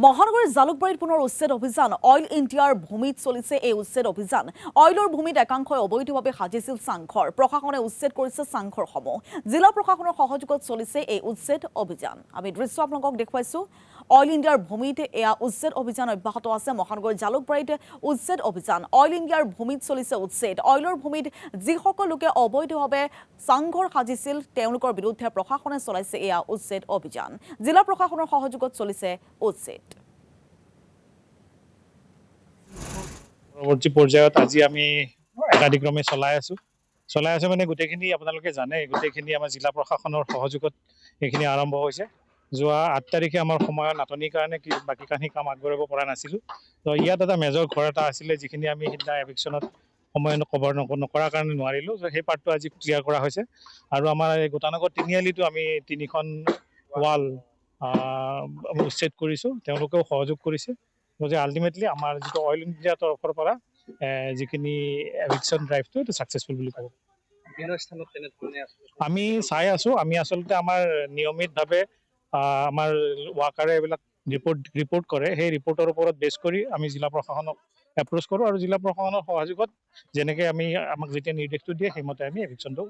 মহানগৰীৰ জালুকবাৰীত পুনৰ উচ্ছেদ অভিযান অইল ইণ্ডিয়াৰ ভূমিত চলিছে এই উচ্ছেদ অভিযান অইলৰ ভূমিত একাংশই অবৈধভাৱে সাজিছিল চাংঘৰ প্ৰশাসনে উচ্ছেদ কৰিছে চাংঘৰসমূহ জিলা প্ৰশাসনৰ সহযোগত চলিছে এই উচ্ছেদ অভিযান আমি দৃশ্য আপোনালোকক দেখুৱাইছো অইল ইণ্ডিয়াৰ ভূমিত এয়া উচ্ছেদ অভিযান অব্যাহত আছে মহানগৰীৰ জালুকবাৰীত উচ্ছেদ অভিযান অইল ইণ্ডিয়াৰ ভূমিত চলিছে উচ্ছেদ অইলৰ ভূমিত যিসকল লোকে অবৈধভাৱে চাংঘৰ সাজিছিল তেওঁলোকৰ বিৰুদ্ধে প্ৰশাসনে চলাইছে এয়া উচ্ছেদ অভিযান জিলা প্ৰশাসনৰ সহযোগত চলিছে উচ্ছেদ পৰৱৰ্তী পৰ্যায়ত আজি আমি একাধিক্ৰমে চলাই আছো মানে গোটেইখিনি আপোনালোকে জানে গোটেইখিনি আমাৰ জিলা প্ৰশাসনৰ সহযোগত এইখিনি আৰম্ভ হৈছে যোৱা 8 তাৰিখে আমাৰ সময়ৰ নাটনিৰ কাৰণে বাকীখিনি কাম আগবঢ়াব পৰা নাছিলোঁ তো ইয়াত এটা মেজৰ ঘৰ এটা আছিলে যিখিনি আমি সিদিনা এভিকশ্যনত সময় কভাৰ নকৰাৰ কাৰণে নোৱাৰিলোঁ তো সেই পাৰ্টটো আজি ক্লিয়াৰ কৰা হৈছে আৰু আমাৰ এই গোটানগৰ তিনিআলিটো আমি 3খন ৱাল উচ্ছেদ কৰিছোঁ তেওঁলোকেও সহযোগ কৰিছে যে আল্টিমেটলি আমাৰ যিটো অইল ইণ্ডিয়াৰ তৰফৰ পৰা যিখিনি এভিকশ্যন ড্ৰাইভটো এইটো ছাকচেছফুল বুলি ক'ব আমি চাই আছোঁ আমি আচলতে আমাৰ নিয়মিতভাৱে আমাৰ ৱাৰ্কাৰে এইবিলাক ৰিপৰ্ট কৰে সেই ৰিপৰ্টৰ ওপৰত বেছ কৰি আমি জিলা প্ৰশাসনক এপ্ৰ'চ কৰোঁ আৰু জিলা প্ৰশাসনৰ সহযোগত যেনেকৈ আমাক যেতিয়া নিৰ্দেশটো দিয়ে সেইমতে আমি এভিকশ্যনটো